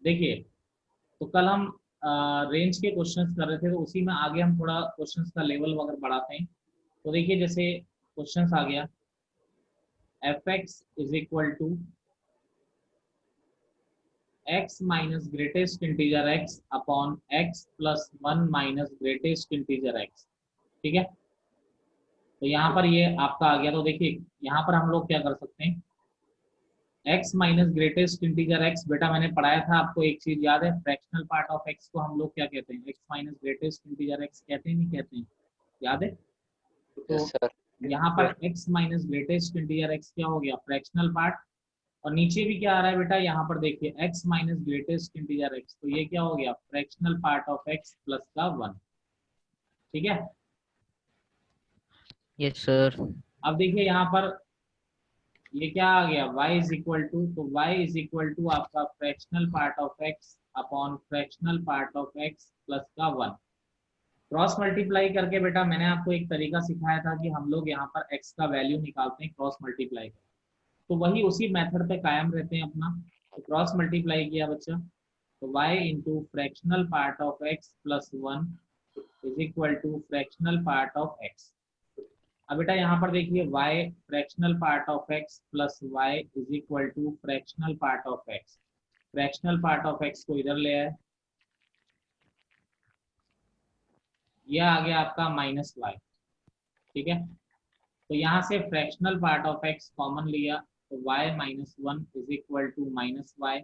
देखिए, तो कल हम रेंज के क्वेश्चंस कर रहे थे, तो उसी में आगे हम थोड़ा क्वेश्चंस का लेवल वगैरह बढ़ाते हैं। तो देखिए, जैसे क्वेश्चंस आ गया, f x is equal to x minus greatest integer x upon x plus one minus greatest integer x. ठीक है, तो यहाँ पर ये आपका आ गया। तो देखिए, यहाँ पर हम लोग क्या कर सकते हैं, x minus greatest integer x, बेटा मैंने पढ़ाया था आपको, एक चीज याद है, फ्रैक्शनल पार्ट ऑफ x को हम लोग क्या कहते हैं, x minus greatest integer x कहते हैं, नहीं कहते हैं, याद है? तो यस सर। यहाँ पर x minus greatest integer x क्या हो गया, फ्रैक्शनल पार्ट। और नीचे भी क्या आ रहा है बेटा, यहाँ पर देखिए x minus greatest integer x, तो ये क्या हो गया, fractional part of x plus का 1। ठीक है, यस सर। अब देखिए यहाँ पर ये क्या आ गया, y इज इक्वल टू, तो y इज इक्वल टू आपका fractional part of x upon fractional part of x plus का 1। क्रॉस मल्टीप्लाई करके बेटा मैंने आपको एक तरीका सिखाया था कि हम लोग यहाँ पर x का वैल्यू निकालते हैं क्रॉस मल्टीप्लाई कर, तो वही उसी मेथड पे कायम रहते हैं अपना। तो क्रॉस मल्टीप्लाई किया बच्चा, तो y into fractional part of x plus 1 is equal to fractional part of x। अब बेटा यहाँ पर देखिए, y fractional part of x plus y is equal to fractional part of x। Fractional part of x को इधर ले आए, यह आ गया आपका माइनस y। ठीक है, तो यहाँ से fractional part of x common लिया, तो y minus one is equal to minus y.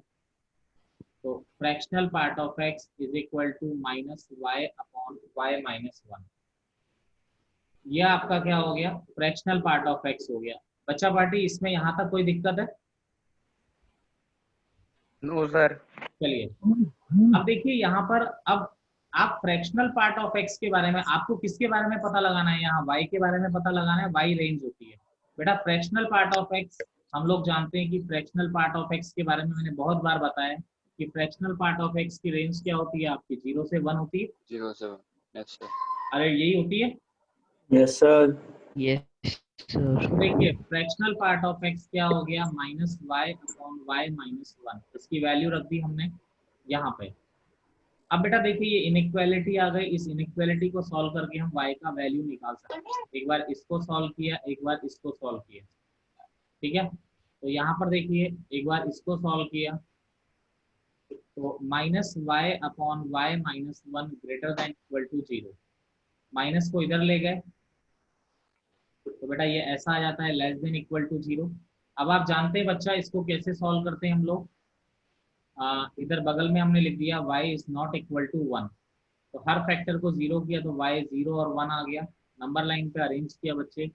तो fractional part of x is equal to minus y upon y minus one. यह आपका क्या हो गया, फ्रैक्शनल पार्ट ऑफ x हो गया। बच्चा पार्टी, इसमें यहाँ तक कोई दिक्कत है? No sir. चलिए, अब देखिए यहाँ पर, अब आप फ्रैक्शनल पार्ट ऑफ एक्स के बारे में, आपको किसके बारे में पता लगाना है, यहाँ वाई के बारे में पता लगाना है, वाई रेंज होती है बेटा फ्रैक्शनल पार्ट ऑफ एक्स। हम लोग जानते हैं कि फ्रैक्शनल पार्ट ऑफ एक्स के बारे में मैंने बहुत बार बताया कि फ्रैक्शनल पार्ट ऑफ एक्स की रेंज क्या होती है आपकी, 0 से 1 होती है। 0 7। Yes sir. अरे यही होती है। Yes sir. यस तो सर। देखिए, फ्रैक्शनल पार्ट ऑफ एक्स क्या हो गया, minus y upon y minus one. इसकी वैल्यू रख दी हमने यहाँ पे। अब बेटा देखिए, ये इनइक्वालिटी आ गई, इस इनइक्वालिटी को सॉल्व करके हम y का वैल्यू निकाल सकते हैं। एक बार इसको सॉल्व किया, एक बार इसको सॉल्व किया। ठीक है, तो यहाँ पर देखिए, एक बार इसको सॉल्व किया, तो minus y upon y minus one greater than equal to 0। Minus को इधर ले गए, तो बेटा ये ऐसा आ जाता है, लेस देन इक्वल टू 0। अब आप जानते हैं बच्चा, इसको कैसे सॉल्व करते हैं हम लोग, इधर बगल में हमने लिख दिया y is not equal to 1। तो हर फैक्टर को 0 किया, तो y 0 और 1 आ गया। नंबर लाइन पे अरेंज किया बच्चे,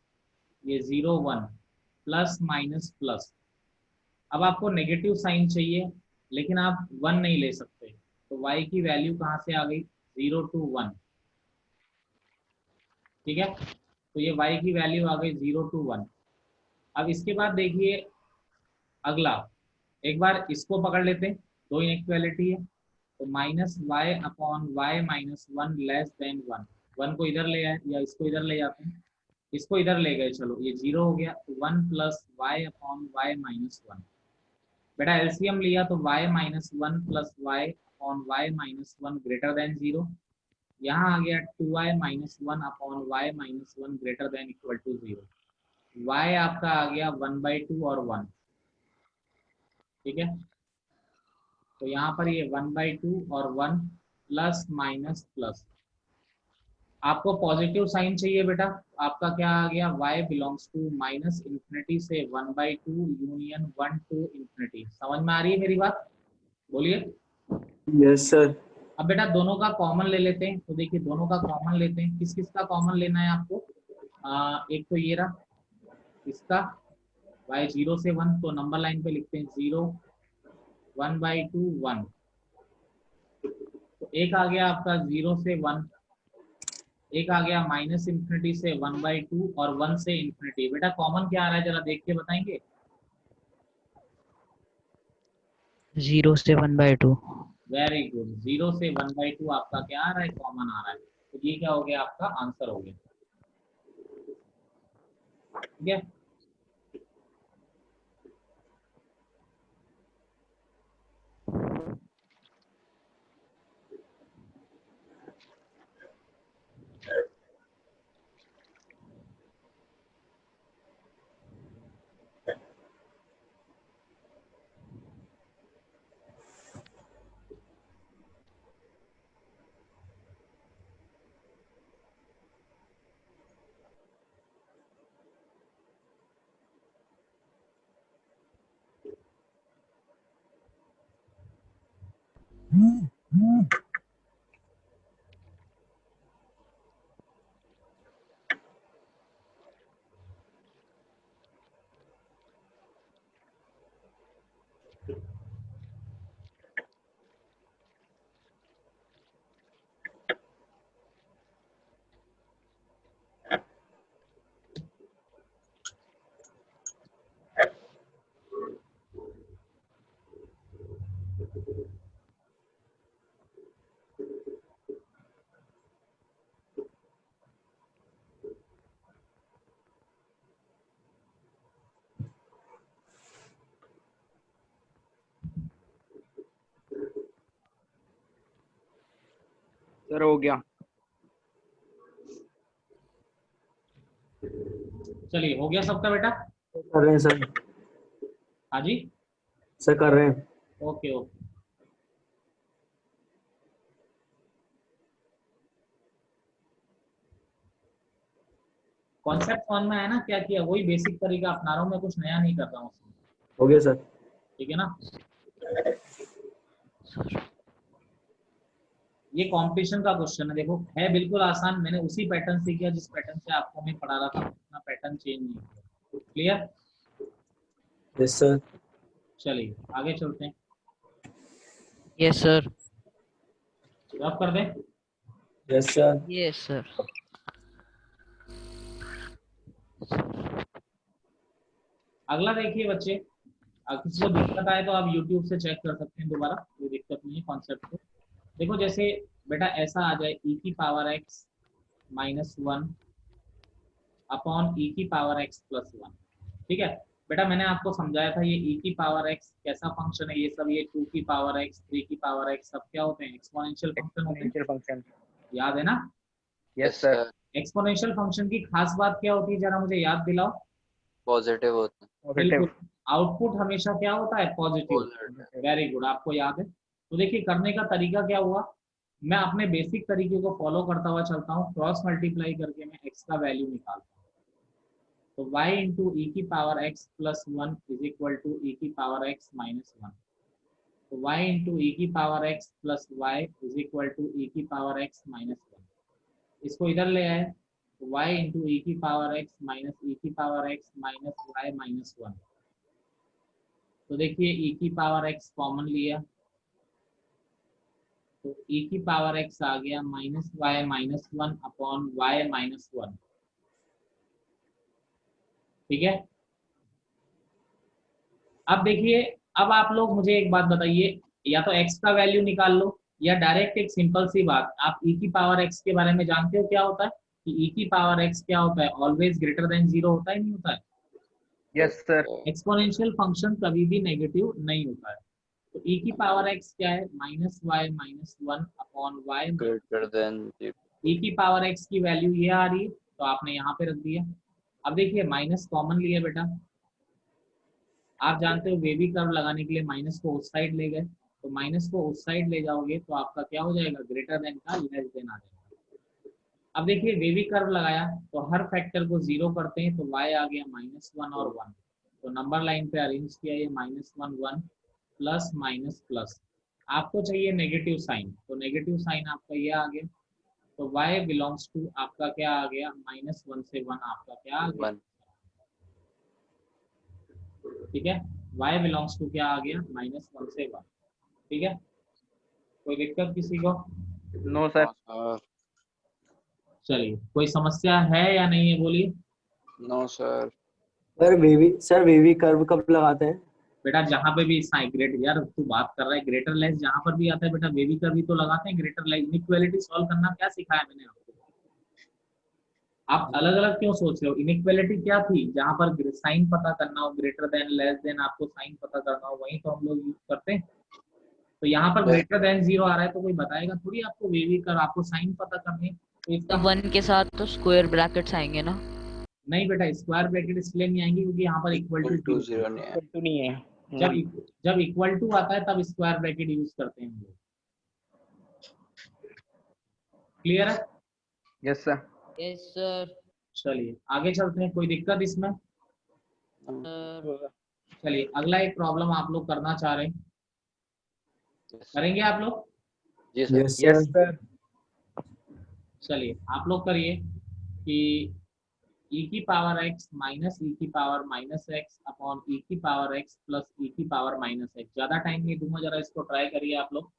ये 0 1 प्लस माइनस प्लस। अब आपको नेगेटिव साइन चाहिए, लेकिन आप 1 नहीं ले सकते, तो y की वैल्यू कहाँ से आ गई, 0 टू 1। ठीक है, तो ये y की वैल्यू आ गई 0 टू 1। अब इसके बाद देखिए अगला, एक बार इसको पकड़ लेते हैं, दो इनइक्वालिटी है, तो minus y upon y minus one less than one. One को इधर ले आए, या इसको इधर ले जाते हैं, इसको इधर ले गए, चलो ये 0 हो गया, तो 1 plus y upon y minus one. बेटा एलसीएम लिया, तो y minus one plus y upon y minus one greater than 0। यहाँ आ गया 2y minus one upon y minus one greater than equal to 0। y आपका आ गया 1/2 और 1। ठीक है, तो यहाँ पर ये 1/2 और 1 प्लस माइनस प्लस। आपको पॉजिटिव साइन चाहिए बेटा, आपका क्या आ गया, y belongs to minus infinity से 1/2 यूनियन 1 टू इन्फिनिटी। समझ में आ रही है मेरी बात, बोलिए। Yes sir. अब बेटा दोनों का कॉमन ले लेते हैं, तो देखिए दोनों का कॉमन लेते हैं, किस किस का कॉमन लेना है आपको, एक तो ये रहा इसका, y 0 से 1, तो नंबर लाइन पे लिखते हैं 0 1/2 1। तो एक आ गया आपका 0 से 1, एक आ गया माइनस इन्फिनिटी से 1/2 और 1 से इन्फिनिटी। बेटा कॉमन क्या आ रहा है, जरा देख के बताएंगे। 0 से 1/2। वेरी गुड, 0 से 1/2 आपका क्या आ रहा है, कॉमन आ रहा है। तो ये क्या हो गया, आपका आंसर हो गया। ठीक है, सर हो गया। चलिए हो गया सबका बेटा? कर रहे हैं सर। हाँ जी, सर कर रहे हैं। Okay okay. कॉन्सेप्ट समझ में आया ना? क्या किया, वही बेसिक तरीका अपना रहा हूँ मैं, कुछ नया नहीं कर रहा हूँ उसमें। हो गया सर। ठीक है ना? ये कंपटीशन का क्वेश्चन है, देखो है बिल्कुल आसान, मैंने उसी पैटर्न से किया जिस पैटर्न से आपको मैं पढ़ा रहा था, अपना पैटर्न चेंज नहीं किया। क्लियर? Yes sir. चलिए आगे चलते हैं। Yes sir. रब कर दें। Yes sir. Yes sir. अगला देखिए बच्चे, किसी को दिक्कत आए तो आप YouTube से चेक कर सकते हैं दोबारा, कोई दिक्कत नहीं है कॉन्सेप्ट को। देखो जैसे बेटा ऐसा आ जाए e की power x minus one upon e की पावर x प्लस वन। ठीक है बेटा, मैंने आपको समझाया था ये e की पावर x कैसा फंक्शन है, ये सब ये 2 की पावर x 3 की पावर x सब क्या होते हैं, एक्सपोनेंशियल फंक्शन होते हैं। फंक्शन। याद है ना? Yes sir. एक्सपोनेंशियल फंक्शन की खास बात क्या होती है, जरा मुझे याद दिलाओ। पॉजिटिव होता है। बिल्कुल, आउटपुट हमेशा क्या होता है, पॉजिटिव। पॉजिटिव। वेरी गुड, आपको याद है। तो देखिए करने का तरीका क्या हुआ, मैं अपने बेसिक तरीके को फॉलो करता हुआ चलता हूँ, क्रॉस मल्टीप्लाई करके मैं x का वैल्यू निकालता हूँ। तो y इंटू ई की power x plus one is equal to e की पावर x माइनस वन। तो y इंटू ई की power x plus y is equal to e की पावर x माइनस वन। इसको इधर ले आए तो y इंटू ई की पावर x माइनस ई की power x minus y minus one. तो देखिए e की पावर x कॉमन लिया तो e की पावर x आ गया minus y minus one upon y minus one. ठीक है, अब देखिए, अब आप लोग मुझे एक बात बताइए, या तो x का वैल्यू निकाल लो या डायरेक्ट एक सिंपल सी बात, आप e की पावर x के बारे में जानते हो क्या होता है, कि e की पावर x क्या होता है, ऑलवेज ग्रेटर देन जीरो होता है, नहीं होता है? Yes sir. एक्सपोनेंशियल फंक्शन कभी भी नेगेटिव नहीं होता है। तो e की पावर x क्या है, minus y minus one upon y greater than e की पावर x की वैल्यू ये आ रही है, तो आपने यहाँ पे रख दिया। अब देखिए माइनस कॉमन लिया बेटा, आप जानते हो वेवी कर्व लगाने के लिए माइनस को उस साइड ले गए, तो माइनस को उस साइड ले जाओगे तो आपका क्या हो जाएगा, ग्रेटर देन का लेस देन आ जाएगा। अब देखिए वेवी कर्व लगाया तो हर फैक्टर को जीरो करते हैं, तो y आ गया माइनस वन और वन। तो नंबर लाइन पे अरेंज किया, ये minus one one plus minus plus, आपको चाहिए नेगेटिव साइन, तो नेगेटिव साइन आपका ये आ गया। तो y बिलोंग्स टू आपका क्या आ गया, माइनस वन से वन आपका क्या आ गया। वन। ठीक है, y बिलोंग्स टू क्या आ गया, माइनस वन से वन। ठीक है, कोई दिक्कत किसी को? No sir. चलिए, कोई समस्या है या नहीं है, बोलिए। No sir. Sir wavy curve कब लगाते हैं? बेटा जहां पे भी साइन ग्रेट, यार तू बात कर रहा है, ग्रेटर लेस जहां पर भी आता है बेटा वेवी कर भी तो लगाते हैं, ग्रेटर लेस इनइक्वालिटी सॉल्व करना क्या सिखाया मैंने आपको? आप अलग अलग क्यों सोच रहे हो, इनइक्वालिटी क्या थी, जहां पर साइन पता करना हो, ग्रेटर देन लेस देन आपको साइन पता करना हो, वहीं तो हम लोग यूज करते हैं। तो यहाँ पर ग्रेटर देन जीरो आ रहा है तो कोई बताएगा थोड़ी आपको वेवी कर, आपको साइन पता करनी, तो इसका तो वन के साथ तो स्क्वायर ब्रैकेट्स आएंगे ना? नहीं बेटा, स्क्वायर ब्रैकेट इसलिए नहीं आएंगी क्योंकि यहाँ पर equal to two zero, zero नहीं है। टू नहीं है। जब इक्वल टू आता है तब स्क्वायर ब्रैकेट यूज करते हैं हम लोग। क्लियर है? Yes sir. Yes sir. चलिए आगे चलते हैं, कोई दिक्कत इसमें? चलिए अगला एक प्रॉब्लम आप लोग करना चाह रहे हैं, करेंगे आप लोग? Yes yes sir. सर। चलिए आप लोग करिए कि e की पावर x माइनस ई की पावर माइनस एक्स अपॉन ई की पावर x प्लस ई की पावर माइनस एक्स। ज्यादा टाइम नहीं दूंगा, जरा इसको ट्राई करिए आप लोग।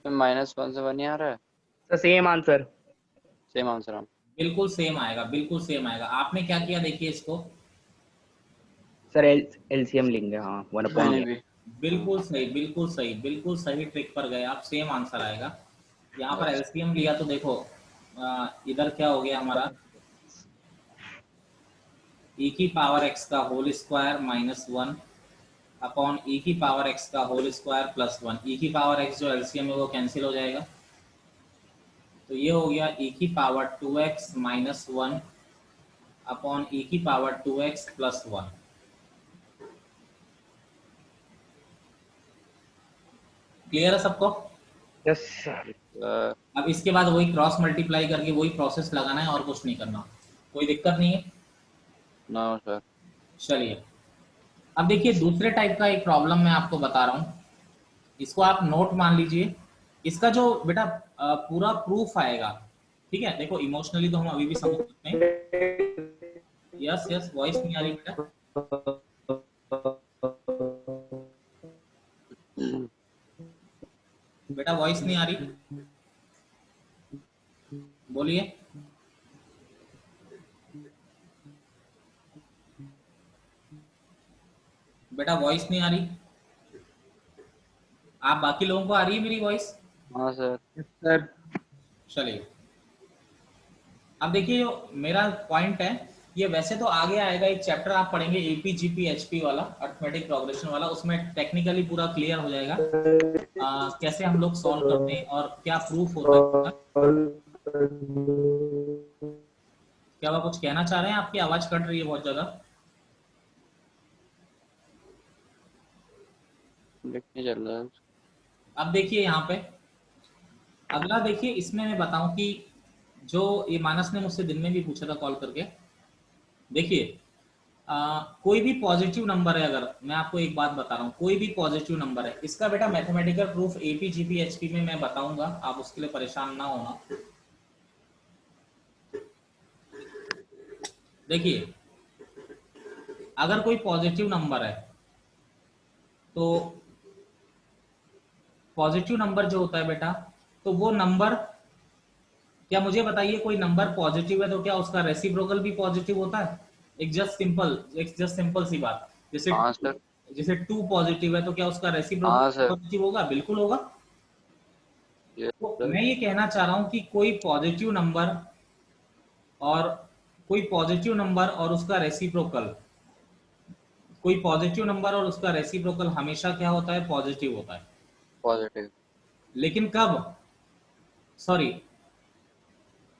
-1 से 1 ही आ रहा है। Sir same answer. Same answer हम। बिल्कुल सेम आएगा, बिल्कुल सेम आएगा। आपने क्या किया देखिए इसको, सर एलसीएम लेंगे। हाँ 1 अपॉन मैंने ए। भी। बिल्कुल सही, बिल्कुल सही, बिल्कुल सही ट्रिक पर गए आप। सेम आंसर आएगा। यहाँ पर Yes. एलसीएम लिया तो देखो इधर क्या हो गया हमारा, e की पावर x का होल स्क्वायर -1 अपॉन e की पावर x का होल स्क्वायर +1। e की पावर x जो एलसीएम है वो कैंसिल हो जाएगा, तो ये हो गया e की पावर 2x -1 अपॉन e की पावर 2x +1। क्लियर है सबको? Yes sir. अब इसके बाद वही क्रॉस मल्टीप्लाई करके वही प्रोसेस लगाना है और कुछ नहीं करना। कोई दिक्कत नहीं है? No sir. चलिए अब देखिए दूसरे टाइप का एक प्रॉब्लम मैं आपको बता रहा हूँ, इसको आप नोट मान लीजिए। इसका जो बेटा पूरा प्रूफ आएगा, ठीक है? देखो इमोशनली तो हम अभी भी समझ सकते हैं। यस यस, वॉइस नहीं आ रही बेटा। बेटा वॉइस नहीं आ रही, बोलिए। बेटा वॉइस नहीं आ रही, आप बाकी लोगों को आ रही है मेरी वॉइस? हाँ सर। सर चलिए अब देखिए जो मेरा पॉइंट है, ये वैसे तो आगे आएगा, एक चैप्टर आप पढ़ेंगे एपी जीपी एचपी वाला, अर्थमेटिक प्रोग्रेशन वाला, उसमें टेक्निकली पूरा क्लियर हो जाएगा कैसे हम लोग सॉल्व करते हैं और क्या प्रूफ होता है। क्या आप कुछ कहना चाह रहे हैं? आपकी आवाज कट रही है बहुत ज्यादा। लिखने चल रहा है। अब देखिए यहाँ पे अगला, देखिए इसमें मैं बताऊं कि जो ये मानस ने मुझसे दिन में भी पूछा था कॉल करके, देखिए कोई भी पॉजिटिव नंबर है, अगर मैं आपको एक बात बता रहा हूँ, कोई भी पॉजिटिव नंबर है, इसका बेटा mathematical proof AP GP HP में मैं बताऊंगा, आप उसके लिए परेशान ना होना। देखिए अगर कोई पॉजिटिव नंबर है तो पॉजिटिव नंबर जो होता है बेटा, तो वो नंबर, क्या मुझे बताइए कोई नंबर पॉजिटिव है तो क्या उसका रेसिप्रोकल भी पॉजिटिव होता है? एक जस्ट सिंपल सी बात, जैसे हाँ सर। जैसे 2 पॉजिटिव है तो क्या उसका रेसिप्रोकल हाँ सर। पॉजिटिव होगा? बिल्कुल होगा। यस तो सर। मैं ये कहना चाह रहा हूं कि कोई पॉजिटिव नंबर और उसका रेसिप्रोकल, कोई पॉजिटिव नंबर और उसका रेसिप्रोकल हमेशा क्या होता है? पॉजिटिव होता है। पॉजिटिव। लेकिन कब? सॉरी,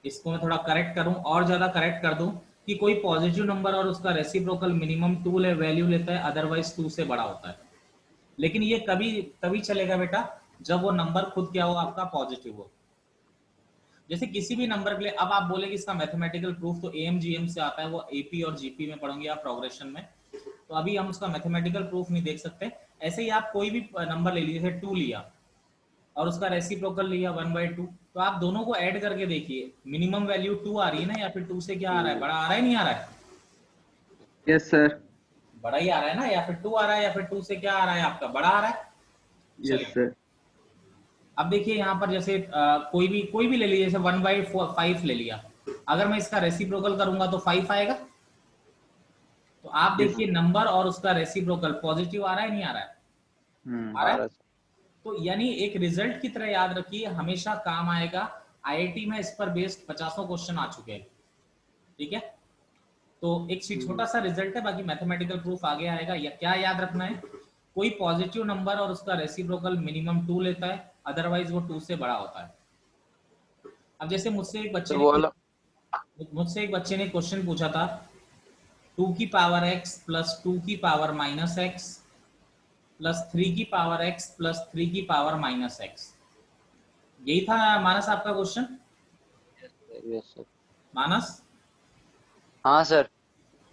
इसको मैं थोड़ा करेक्ट करूं और ज्यादा करेक्ट कर दूं कि कोई पॉजिटिव नंबर और उसका रेसिप्रोकल मिनिमम 2 वैल्यू लेता है, अदरवाइज 2 से बड़ा होता है। लेकिन ये कभी तभी चलेगा बेटा जब वो नंबर खुद क्या हो, आपका पॉजिटिव हो। जैसे किसी भी नंबर के लिए अब आप बोले कि इसका मैथमेटिकल प्रूफ तो एएमजीएम से आता है, वो एपी और जीपी में पढ़ोगे आप प्रोग्रेशन में, तो अभी हम उसका मैथमेटिकल प्रूफ नहीं देख सकते। ऐसे ही आप कोई भी नंबर ले लीजिए, जैसे 2 लिया और उसका रेसिप्रोकल लिया 1/2, तो आप दोनों को ऐड करके देखिए, मिनिमम वैल्यू 2 आ रही है ना, या फिर 2 से क्या आ रहा है? बड़ा आ रहा है, नहीं आ रहा है? Yes sir. बड़ा ही आ रहा है ना, या फिर 2 आ रहा है, या फिर 2 से क्या आ रहा है आपका? बड़ा आ रहा है। Yes sir. अब देखिए यहाँ पर जैसे कोई भी ले लीजिए, जैसे 1/5 ले लिया, अगर मैं इसका रेसिप्रोकल करूंगा तो 5 आएगा। तो आप देखिए नंबर और उसका रेसिप्रोकल पॉजिटिव आ रहा है, नहीं आ रहा है? आ रहा है। तो यानी एक रिजल्ट की तरह याद रखिए, हमेशा काम आएगा। आईआईटी में इस पर बेस्ड 50 क्वेश्चन आ चुके हैं, ठीक है? तो एक छोटा सा रिजल्ट है, बाकी मैथमेटिकल प्रूफ आगे आएगा। या क्या याद रखना है? कोई पॉजिटिव नंबर और उसका रेसिप्रोकल मिनिमम 2 लेता है, अदरवाइज वो 2 से बड़ा होता है। अब जैसे मुझसे एक बच्चे ने क्वेश्चन पूछा था, 2 की पावर x प्लस 2 की पावर माइनस x प्लस 3 की पावर x प्लस 3 की पावर माइनस x। यही था मानस आपका क्वेश्चन? Yes sir. मानस, हाँ सर।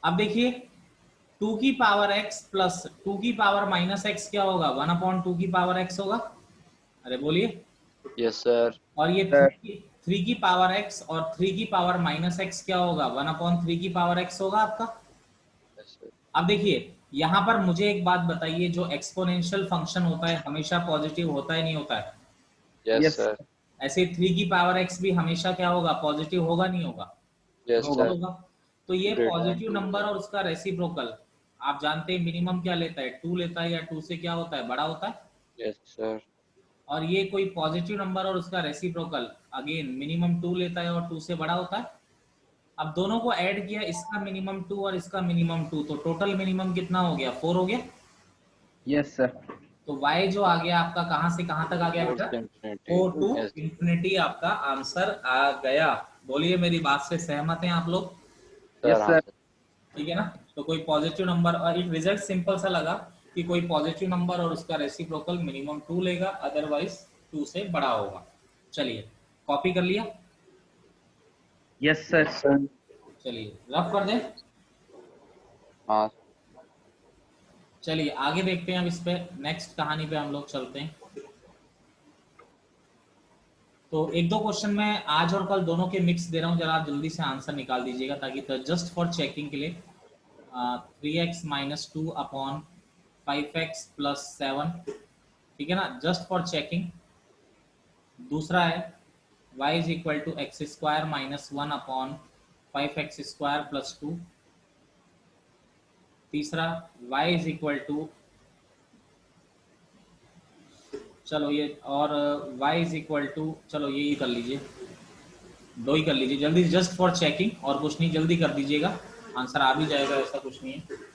अब देखिए 2 की पावर x प्लस 2 की पावर माइनस x क्या होगा? 1/2 की पावर x होगा। अरे बोलिए। Yes sir. और ये 3 की पावर x और 3 की पावर माइनस x क्या होगा? 1/3 की पावर x होगा आपका। Yes sir. अब देखिए यहाँ पर मुझे एक बात बताइए, जो एक्सपोनेंशियल फंक्शन होता है हमेशा पॉजिटिव होता है, नहीं होता है? यस Yes, सर, ऐसे 3 की पावर x भी हमेशा क्या होगा, पॉजिटिव होगा नहीं होगा, यस होगा। सर, होगा। तो ये greater than positive 2 number sir, और उसका रेसिप्रोकल आप जानते हैं मिनिमम क्या लेता है, 2 लेता है, या 2 से क्या होता है, बड़ा होता है। यस सर, और ये कोई पॉजिटिव नंबर और उसका रेसिप्रोकल अगेन मिनिमम 2 लेता है और 2 से बड़ा होता है। अब दोनों को ऐड किया, इसका मिनिमम 2 और इसका मिनिमम 2, तो टोटल मिनिमम कितना हो गया, 4 हो गया। Yes sir. तो y जो आ गया आपका कहां से कहां तक आ गया 4 बेटा, से इंफिनिटी, 4 टू यस इंफिनिटी आपका आंसर आ गया। बोलिए मेरी बात से सहमत हैं आप लोग, सर, Yes हाँ sir. सर, ठीक है ना। तो कोई पॉजिटिव नंबर, और एक रिजल्ट सिंपल सा लगा कि कोई पॉजिटिव नंबर और उसका रेसिप्रोकल मिनिमम 2 लेगा, अदरवाइज 2 से बड़ा होगा। चलिए कॉपी कर लिया, Yes sir. Yes sir. चलिए रफ कर दें। हाँ चलिए आगे देखते हैं, अब इस पे नेक्स्ट कहानी पे हम लोग चलते हैं। तो एक दो क्वेश्चन मैं आज और कल दोनों के मिक्स दे रहा हूँ, जरा आप जल्दी से आंसर निकाल दीजिएगा, ताकि जस्ट फॉर चेकिंग के लिए 3x minus 2 upon 5x plus 7, ठीक है ना, जस्ट फॉर चेकिंग। दूसरा है y is equal to x square minus 1 अपॉन 5x स्क्वायर प्लस 2। तीसरा y इज इक्वल टू, चलो ये, और y इज इक्वल टू, चलो ये कर लीजिए, दो ही कर लीजिए जल्दी, जस्ट फॉर चेकिंग, और कुछ नहीं, जल्दी कर दीजिएगा, आंसर आ भी जाएगा, ऐसा कुछ नहीं है।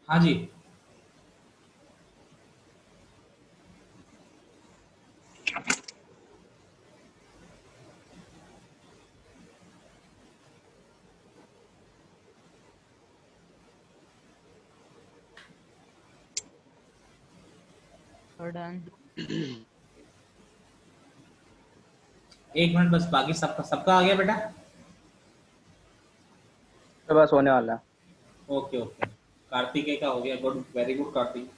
हाँ जी, एक मिनट बस, बाकी सबका सबका आ गया बेटा। तो बस होने वाला है। ओके ओके, कार्तिकेय का हो गया, good, very good Kartik.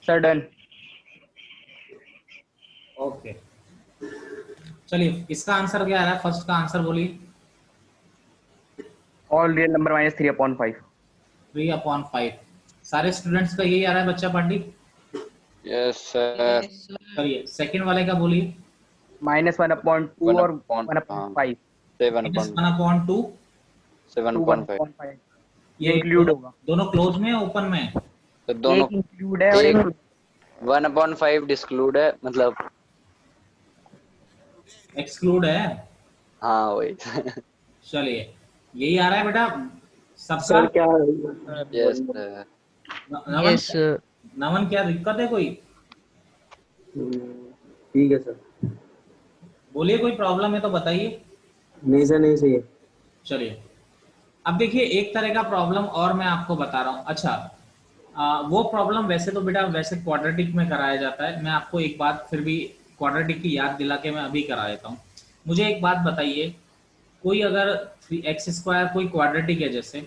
Sir done. Okay चलिए, इसका आंसर क्या आ रहा है, फर्स्ट का आंसर बोलिए। All real number minus 3/5. 3/5, सारे स्टूडेंट्स का यही आ रहा है बच्चा पार्टी। यस सर, करिए, सेकंड वाले का बोलिए। -1/2 वन और अपॉन, हाँ 1/5. 1/2, 7.5, 1/5. ये ये इंक्लूड होगा। दोनों क्लोज में है, ओपन में है? तो दोनों एक इंक्लूड है और एक एक 1/5 डिस्क्लूड है, मतलब एक्सक्लूड है। हाँ वही चलिए यही आ रहा है बेटा सबका। सर क्या यस सर, नवन, नवन क्या दिक्कत है कोई, ठीक है सर। बोलिए, कोई प्रॉब्लम है तो बताइए। नहीं सर, नहीं सही है। चलिए अब देखिए, एक तरह का प्रॉब्लम और मैं आपको बता रहा हूँ। अच्छा, वो प्रॉब्लम वैसे तो बेटा वैसे क्वाड्रेटिक में कराया जाता है, मैं आपको एक बात फिर भी क्वाड्रेटिक की याद दिला के मैं अभी करा देता हूँ। मुझे एक बात बताइए, कोई अगर 3x² कोई क्वाड्रेटिक है, जैसे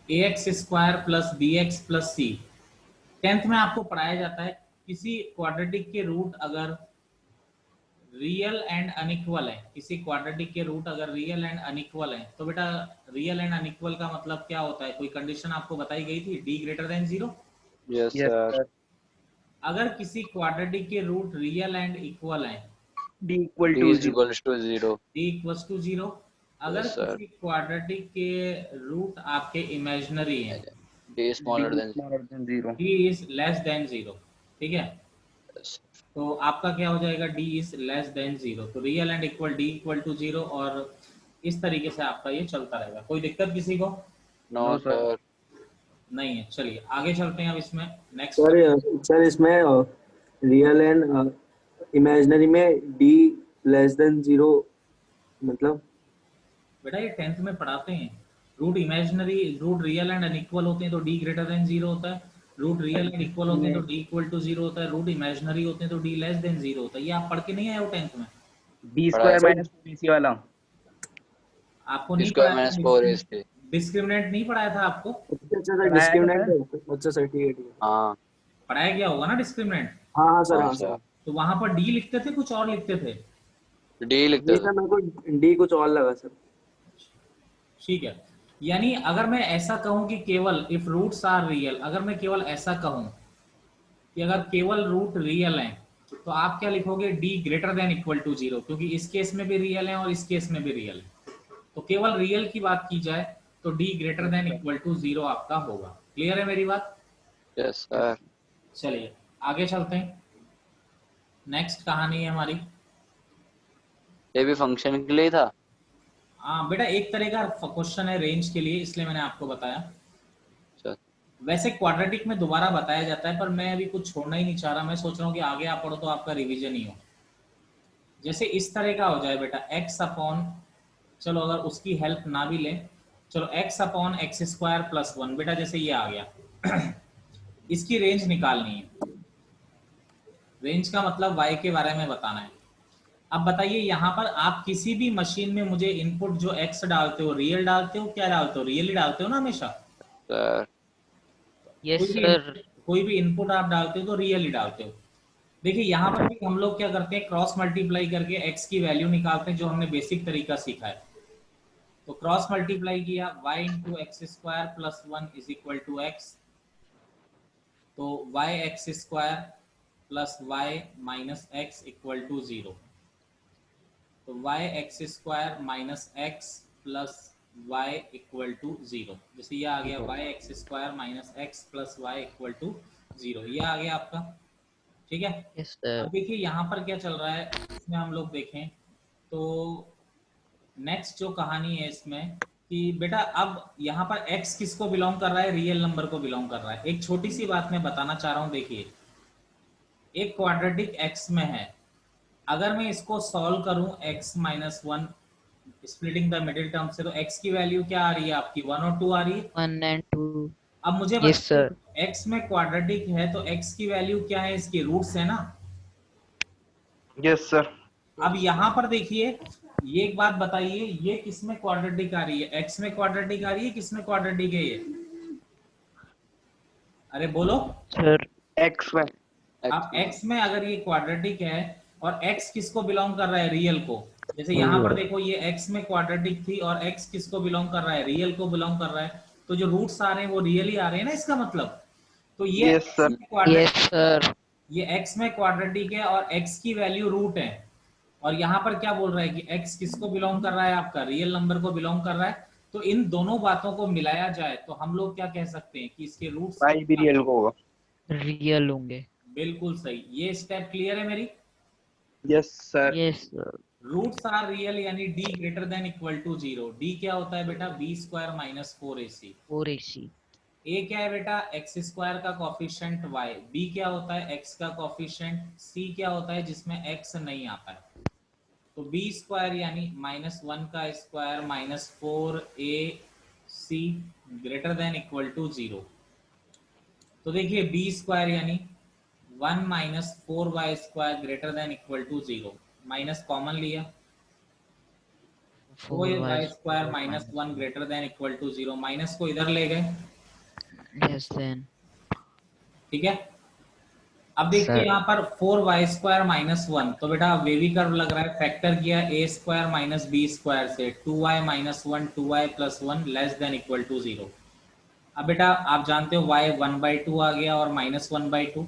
ax² plus bx plus c, 10th में आपको पढ़ाया जाता है, किसी क्वाड्रेटिक के रूट अगर रियल एंड अनइक्वल है, किसी क्वाड्रेटिक के रूट अगर रियल एंड अनइक्वल है तो बेटा रियल एंड अनइक्वल का मतलब क्या होता है, कोई कंडीशन आपको बताई गई थी, d greater than zero. Yes yes sir. Sir. अगर किसी क्वाड्रेटिक के रूट रियल एंड इक्वल है, d equal d to is zero. Equals to zero. D equals to zero. अगर यस सर। किसी क्वाड्रेटिक के रूट आपके इमेजिनरी हैं, d d smaller than smaller than zero. D is less than zero, ठीक है, zero. तो आपका क्या हो जाएगा, d is less than zero, तो real and equal d equal to zero, और इस तरीके से आपका ये चलता रहेगा। कोई दिक्कत किसी को? No no sir. सर। नहीं है। चलिए आगे चलते हैं अब इसमें नेक्स्ट। सर इसमें रियल एंड इमेजिनरी में डी लेस देन जीरो मतलब। बेटा ये 10th में पढ़ाते हैं, root imaginary root real and unequal होते हैं तो डी ग्रेटर देन जीरो होता है, रूट रियल एंड इक्वल होते हैं तो डी इक्वल टू जीरो होता है, रूट इमेजिनरी होते हैं तो डी लेस देन जीरो होता है। ये आप पढ़ के नहीं आए हो 10th में? डी पढ़ा है स्क्वायर सर। माइनस बीसी वाला। आपको नहीं स्क्वायर पढ़ाया माइनस था? 4ac। डिस्क्रिमिनेंट नहीं पढ़ाया था आपको? अच्छा सर पढ़ाया था सर। डिस्क्रिमिनेंट। अच्छा सर ठीक है। हाँ पढ़ाया गया होगा ना डिस्क्रिमिनेंट? हाँ सर हाँ हाँ सर। सर। तो वहां पर डी लिखते थे कुछ और लिखते थे? डी लिखते नहीं थे। सर मेरे को डी कुछ और लगा सर। ठीक है, यानी अगर मैं ऐसा कहूं कि केवल इफ रूट्स आर रियल, अगर मैं केवल ऐसा कहूं कि अगर केवल रूट रियल हैं तो आप क्या लिखोगे, d greater than equal to zero, क्योंकि इस केस में भी रियल है और इस केस में भी रियल है। तो केवल रियल की बात की जाए तो d greater than equal to zero आपका होगा। क्लियर है मेरी बात? Yes sir. चलिए आगे चलते हैं, नेक्स्ट कहानी है हमारी। ये भी फंक्शन के लिए था। हाँ बेटा एक तरह का क्वेश्चन है रेंज के लिए, इसलिए मैंने आपको बताया। सर वैसे क्वाड्रेटिक में दोबारा बताया जाता है, पर मैं अभी कुछ छोड़ना ही नहीं चाह रहा, मैं सोच रहा हूँ कि आगे आप पढ़ो तो आपका रिवीजन ही हो। जैसे इस तरह का हो जाए बेटा एक्स अपॉन, चलो अगर उसकी हेल्प ना भी लें, चलो x upon x square plus one, बेटा जैसे ये आ गया इसकी रेंज निकालनी है। रेंज का मतलब वाई के बारे में बताना है। अब बताइए यहाँ पर आप किसी भी मशीन में मुझे इनपुट जो एक्स डालते हो, रियल डालते हो, क्या डालते हो, रियल ही डालते हो ना हमेशा? सर। यस कोई भी सर। कोई भी इनपुट आप डालते हो तो रियल ही डालते हो। देखिए यहाँ पर भी हम लोग क्या करते हैं, क्रॉस मल्टीप्लाई करके एक्स की वैल्यू निकालते हैं, जो हमने बेसिक तरीका सीखा है। तो क्रॉस मल्टीप्लाई किया, y into x square plus one is equal to x, तो y x square plus y minus x equal to zero, तो y x square minus x plus y equal to zero. जैसे ये आ गया y x square minus x plus y equal to zero, ये आ गया आपका, ठीक है। Yes sir. अब देखिए यहाँ पर क्या चल रहा है, इसमें हम लोग देखें तो नेक्स्ट जो कहानी है इसमें कि बेटा अब यहाँ पर x किसको बिलोंग कर रहा है, रियल नंबर को बिलोंग कर रहा है। एक छोटी सी बात मैं बताना चाह रहा हूँ, देखिए एक क्वाड्रेटिक x में है, अगर मैं इसको सॉल्व करूं x minus one splitting the middle term से, तो x की वैल्यू क्या आ रही है आपकी, 1 और 2 आ रही है। 1 and 2। अब मुझे यस बताइए सर। x में क्वाड्रेटिक है तो x की वैल्यू क्या है, इसकी रूट्स है ना। Yes sir. अब यहाँ पर देखिए, ये एक बात बताइए, ये किस में क्वाड्रेटिक आ रही है, x में क्वाड्रेटिक आ रही है, किस में क्वाड्रेटिक है ये, अरे बोलो सर एक्स में। अब x में अगर ये क्वाड्रेटिक है और x किसको बिलोंग कर रहा है, रियल को। जैसे यहाँ पर देखो ये x में क्वाड्रेटिक थी और x किसको बिलोंग कर रहा है, रियल को बिलोंग कर रहा है, तो जो रूट्स आ रहे हैं वो रियल ही आ रहे हैं ना, इसका मतलब। तो ये यस सर। Yes sir. ये x में क्वाड्रेटिक है और x की वैल्यू रूट है, और यहाँ पर क्या बोल रहा है कि x किसको बिलोंग कर रहा है, आपका रियल नंबर को बिलोंग कर रहा है। तो इन दोनों बातों को मिलाया जाए तो हम लोग क्या कह सकते हैं कि इसके रूट्स वाई भी रियल को होगा। रियल होंगे। बिल्कुल सही। ये स्टेप क्लियर है मेरी? Yes sir. Yes sir. Roots are real यानी d greater than equal to zero. d क्या होता है बेटा, B square minus 4ac। 4ac। a क्या है बेटा, एक्स स्क्वायर का कॉफिशिएंट y। b क्या होता है, x का कॉफिशिएंट। c क्या होता है जिसमें x नहीं आता है। तो बी स्क्वायर यानी माइनस वन का square minus 4ac greater than equal to zero. तो देखिए बी स्क्वायर यानी 1 minus 4y square greater than equal to zero, minus common लिया, 4y square minus 1 greater than equal to zero, minus को इधर ले गए। Yes then. ठीक है, अब देखिए सर यहाँ पर 4y² माइनस 1, तो बेटा वेवी कर्व लग रहा है, फैक्टर किया a² माइनस b² से, 2y minus 1 2y plus 1 less than equal to 0। अब बेटा आप जानते हो y 1/2 आ गया और माइनस 1/2,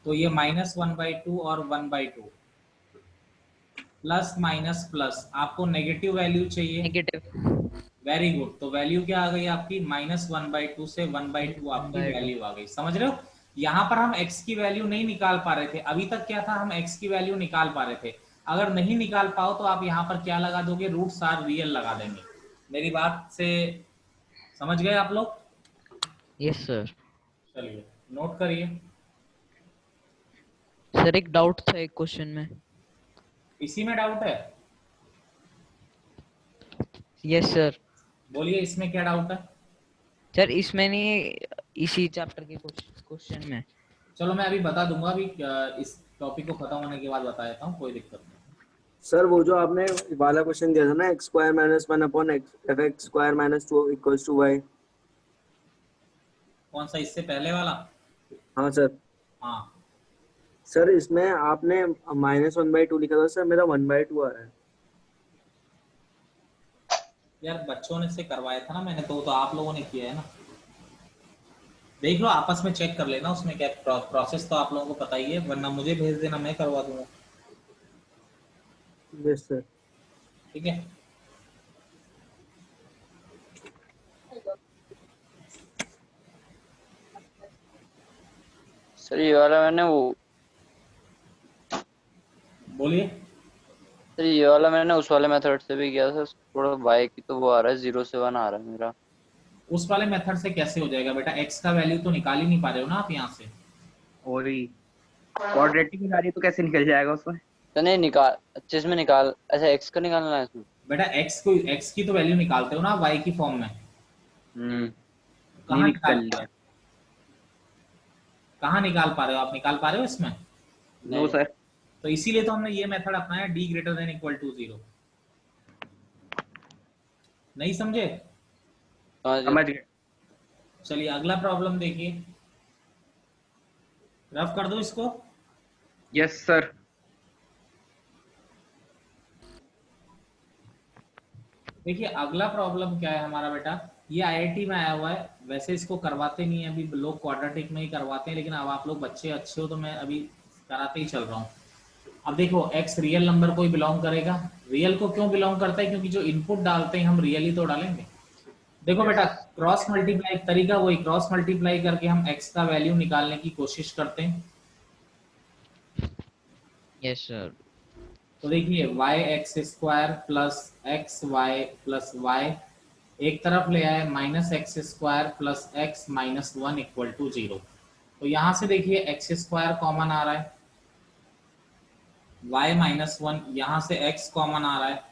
तो ये माइनस 1/2 और 1/2 प्लस माइनस प्लस, आपको नेगेटिव वैल्यू चाहिए। नेगेटिव वेरी गुड, तो वैल्यू क्या आ गई आपकी, -1/2 से 1/2 आपकी 1/2। वैल्यू आ गई। समझ रहे हो, यहाँ पर हम x की वैल्यू नहीं निकाल पा रहे थे, अभी तक क्या था, हम x की वैल्यू निकाल पा रहे थे। अगर नहीं निकाल पाओ तो आप यहाँ पर क्या लगा दोगे, रूट्स आर रियल लगा देंगे। मेरी बात से समझ गए आप लोग? Yes sir. चलिए नोट करिए। सर एक डाउट था एक क्वेश्चन में। इसी में डाउट है? Yes sir. बोलिए इसमें क्या डाउट है? सर इसमें नहीं, इसी चैप्टर के क्वेश्चन में। चलो मैं अभी बता दूंगा, अभी इस टॉपिक को खत्म होने के बाद बता देता हूँ, कोई दिक्कत नहीं। सर वो जो आपने वाला क्वेश्चन दिया था ना, x² minus 1 upon fx² minus 2 equals to y। कौन सा, इससे पहले वाला? हाँ सर। हाँ सर इसमें आपने -1/2 लिखा था सर, मेरा 1/2 आ रहा है। यार बच्चों ने से करवाया था ना मैंने, तो आप लोगों ने किया है ना, देख लो आपस में चेक कर लेना, उसमें क्या प्रोसेस तो आप लोगों को पता ही है, वरना मुझे भेज देना, मैं करवा दूंगा। Yes sir. ठीक है, सर ये वाला मैंने वो बोलिए। सर ये वाला मैंने उस वाले मेथड से भी किया था, थोड़ा y की तो वो आ रहा है 0 से 1 आ रहा है मेरा। उस वाले मेथड से कैसे हो जाएगा बेटा, x का वैल्यू तो निकाल ही नहीं पा रहे हो ना आप यहाँ से। और ही क्वाड्रेटिक में जा रही है तो कैसे निकल जाएगा उसमें? तो नहीं निकाल, अच्छे इसमें निकाल, अच्छा x का निकालना है इसमें। बेटा x की तो वैल्यू निकालते हो ना y की फॉर्म में, नहीं कहाँ निकल निकाल लिया। कहाँ निकाल पा रहे हो आप, निकाल पा रहे हो इसमें? नो नहीं। सर। तो इसीलिए तो हमने ये मेथड अपनाया, d greater than equal to 0। नहीं समझे? समझ गए। चलिए अगला प्रॉब्लम देखिए, रफ कर दो इसको। Yes sir. देखिए अगला प्रॉब्लम क्या है हमारा बेटा, ये आईआईटी में आया हुआ है, वैसे इसको करवाते नहीं है अभी लोग, क्वाड्रेटिक में ही करवाते हैं, लेकिन अब आप लोग बच्चे अच्छे हो तो मैं अभी कराते ही चल रहा हूँ। अब देखो x रियल नंबर को ही बिलोंग करेगा, रियल को क्यों बिलोंग करता है, क्योंकि जो इनपुट डालते हैं हम रियल ही तो डालेंगे। देखो बेटा क्रॉस मल्टीप्लाई तरीका वही, क्रॉस मल्टीप्लाई करके हम x का वैल्यू निकालने की कोशिश करते हैं। Yes sir. तो देखिए y² plus xy plus y, एक तरफ ले आए -x² plus x minus 1 equal to 0। तो यहाँ से देखिए x² कॉमन आ रहा है, y माइनस 1, यहाँ से x कॉमन आ रहा है,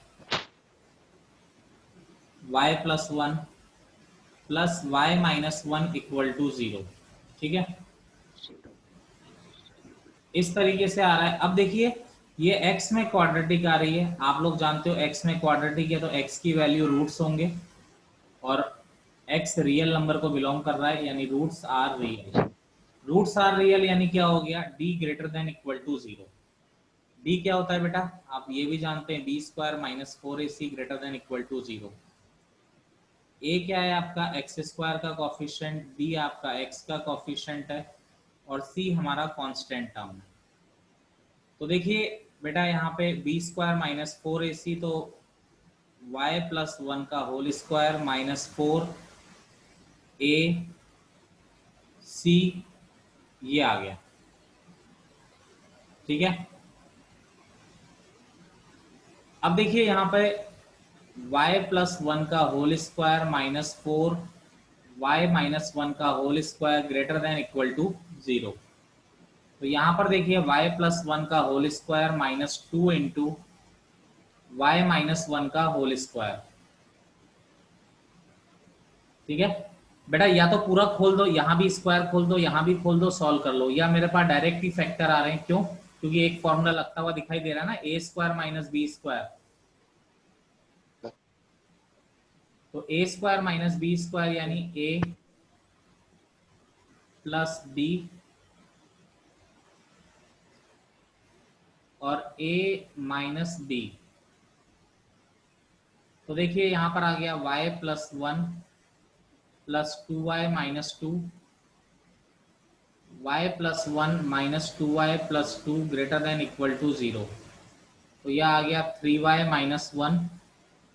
y plus 1 plus y minus 1 equal to 0। ठीक है, इस तरीके से आ रहा है। अब देखिए ये x में क्वाड्रेटिक आ रही है, आप लोग जानते हो x में क्वाड्रेटिक है तो x की वैल्यू रूट्स होंगे, और x रियल नंबर को बिलोंग कर रहा है, यानी roots are real. Roots are real यानी क्या हो गया, d greater than equal to 0। d क्या होता है बेटा, आप ये भी जानते हैं, b² minus 4ac greater than equal to 0। a क्या है आपका x² का कॉफिशिएंट, d आपका x का कॉफिशिएंट है, और c हमारा कांस्टेंट टर्म है। तो देखिए बेटा यहाँ पे b² माइनस 4ac, तो y प्लस 1 का होल स्क्वायर माइनस 4ac ये आ गया। ठीक है, अब देखिए यहाँ पे y प्लस 1 का whole square minus 4y minus 1 का whole square greater than equal to 0। तो यहाँ पर देखिए y प्लस 1 का whole square minus 2 into y minus 1 का होल स्क्वायर। ठीक है बेटा, या तो पूरा खोल दो, यहाँ भी स्क्वायर खोल दो, यहाँ भी खोल दो, सॉल्व कर लो, या मेरे पास डायरेक्ट ही फैक्टर आ रहे हैं। क्यों? क्योंकि एक फॉर्मूला लगता हुआ दिखाई दे रहा है ना, a² माइनस b²। तो a² माइनस b² यानी a प्लस b और a माइनस बी। तो देखिए यहाँ पर आ गया y plus 1 plus 2y minus 2, y plus 1 minus 2y plus 2 greater than equal to 0। तो यह आ गया 3y माइनस 1,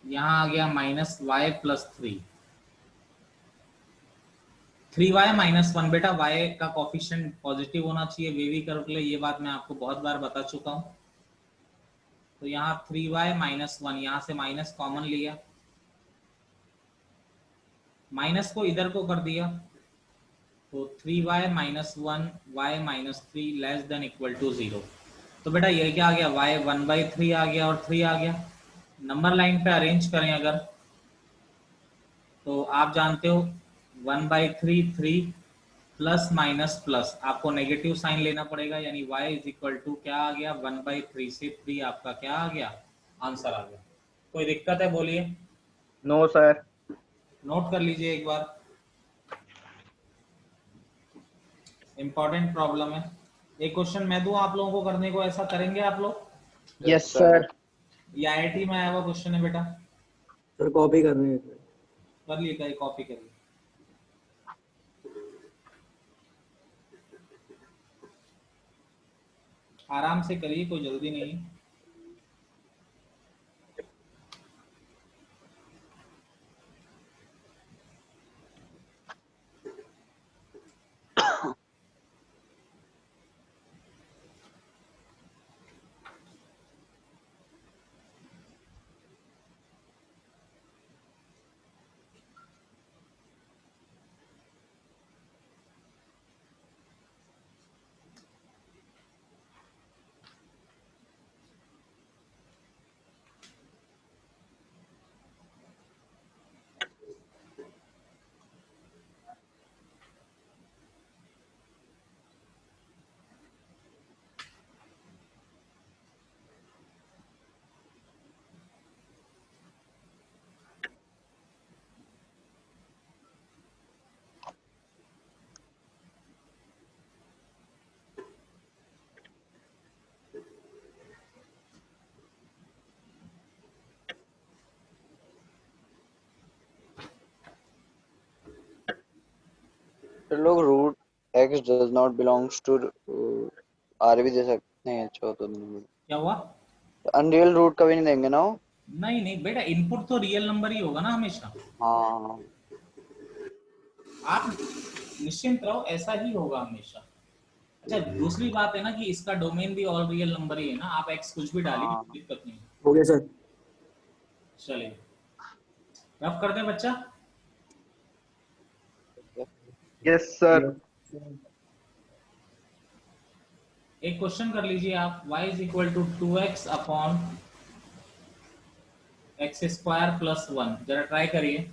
यहाँ आ गया minus y plus 3। 3y minus 1 बेटा y का कोफिशिएंट पॉजिटिव होना चाहिए वेवी कर्व के लिए, ये बात मैं आपको बहुत बार बता चुका हूँ। तो यहाँ 3y माइनस 1, यहाँ से माइनस कॉमन लिया, माइनस को इधर को कर दिया, तो 3y minus 1 y minus 3 less than equal to 0। तो बेटा ये क्या आ गया, y 1/3 आ गया और 3 आ गया। नंबर लाइन पे अरेंज करें अगर, तो आप जानते हो 1/3 3 प्लस माइनस प्लस आपको नेगेटिव साइन लेना पड़ेगा, यानी y इज इक्वल टू क्या आ गया, 1/3 से 3 आपका क्या आ गया, आंसर आ गया। कोई दिक्कत है बोलिए? No sir. नोट कर लीजिए एक बार, इंपॉर्टेंट प्रॉब्लम है। एक क्वेश्चन मैं दूं आप लोगों को करने को, ऐसा करेंगे आप लोग? Yes sir. ये आईआईटी में आया हुआ क्वेश्चन है बेटा, सर कॉपी कर रहे हैं। कर लिए, कहीं कॉपी करिए। आराम से करिए, कोई जल्दी नहीं है। तो लोग root x does not belongs to R भी दे सकते हैं। अच्छा तो क्या हुआ? अनरियल रूट कभी नहीं देंगे ना वो? नहीं नहीं बेटा, इनपुट तो रियल नंबर ही होगा ना हमेशा। हाँ आप निश्चिंत रहो, ऐसा ही होगा हमेशा। अच्छा दूसरी बात है ना कि इसका डोमेन भी ऑल रियल नंबर ही है ना, आप एक्स कुछ भी डालिए, हाँ। दिक्कत नहीं। हो गया सर। चलिए रफ कर दें बच्चा। Yes sir. एक क्वेश्चन कर लीजिए आप, y is equal to 2x upon x square plus 1, जरा ट्राई करिए।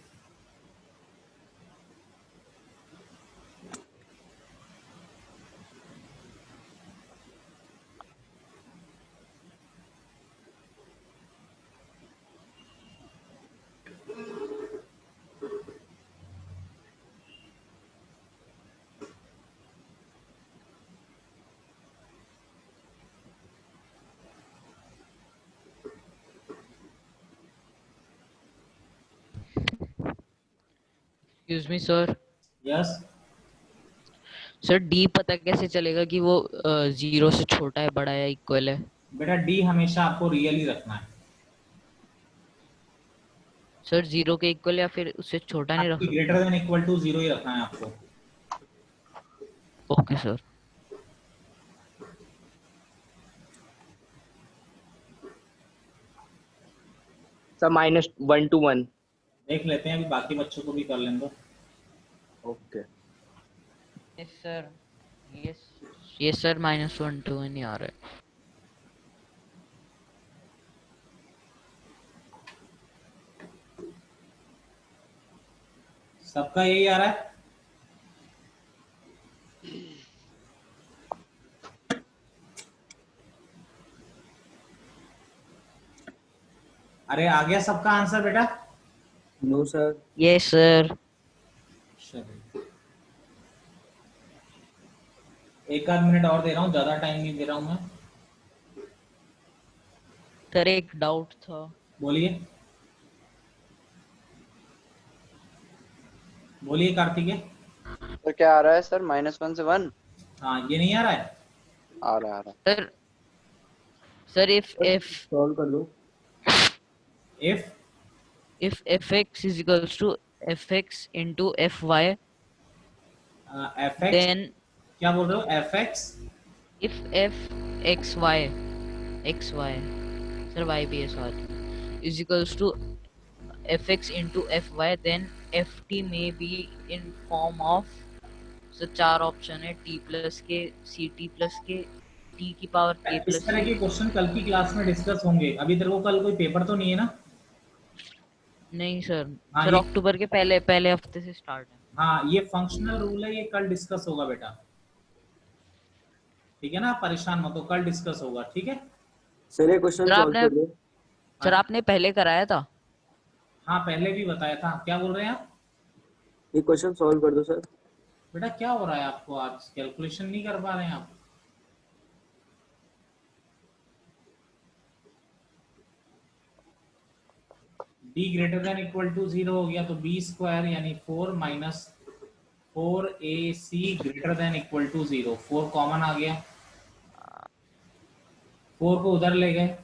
Excuse me sir. Yes sir D पता कैसे चलेगा कि वो 0 से छोटा है, बड़ा है, इक्वल है? बेटा डी हमेशा आपको रियल ही रखना है। सर 0 के इक्वल या फिर उससे छोटा नहीं रख आपकी सकते? ग्रेटर देन इक्वल टू 0 ही रखना है आपको। Okay sir. Sir -1 to 1। देख लेते हैं, अभी बाकी बच्चों को भी कर लेंगे। Okay. Yes sir. Yes yes sir, -1 to 1 ही आ रहा है। सबका यही आ रहा है? अरे आ गया सबका आंसर बेटा? No sir. Yes sir. चलिए एक आध मिनट और दे रहा हूँ, ज्यादा टाइम नहीं दे रहा हूँ मैं। सर एक डाउट था। बोलिए बोलिए कार्तिकेय। तो क्या आ रहा है सर, -1 से 1? हाँ ये नहीं आ रहा है। आ रहा है। सर सर if सॉल्व कर दो। If fx is equals to fx into fy, F x, then क्या बोल रहे हो, F x if fxy xy sir y भी है sorry is equals to fx into fy, then ft may be in form of, so चार option है t plus के ct plus के t की पावर k इस प्लस तरह के क्वेश्चन कल की क्लास में डिस्कस होंगे। अभी तेरे को कल कोई पेपर तो नहीं है ना? नहीं सर। हाँ सर ये, अक्टूबर के पहले पहले हफ्ते से स्टार्ट है। हाँ ये फंक्शनल रूल है, ये कल डिस्कस होगा बेटा, ठीक है ना? परेशान मत हो, कल डिस्कस होगा, ठीक है? सर ये क्वेश्चन सर सॉल्व आपने कर दो। सर आपने पहले कराया था। हाँ पहले भी बताया था। क्या बोल रहे हैं आप? ये क्वेश्चन सॉल्व कर दो सर। बेटा क्या हो रहा है आपको, आज कैलकुलेशन नहीं कर पा रहे हैं आप? b greater than equal to 0 हो गया तो b स्क्वायर यानी 4 minus 4ac greater than equal to 0, 4 common आ गया, 4 को उधर ले गए,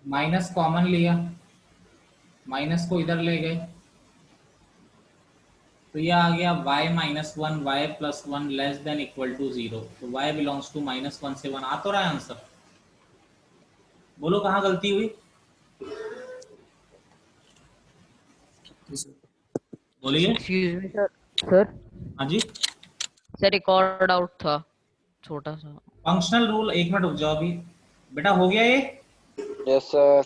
माइनस कॉमन लिया, माइनस को इधर ले गए, तो यह आ गया y minus 1 y plus 1 less than equal to 0, तो y बिलोंग्स टू -1 से 1। आ तो रहा है आंसर? बोलो कहाँ गलती हुई? बोलिए। Excuse me sir. सर हाँ जी, सर एक और डाउट था छोटा सा। फंक्शनल रूल, एक मिनट रुक जाओ अभी। बेटा हो गया ये? Yes sir.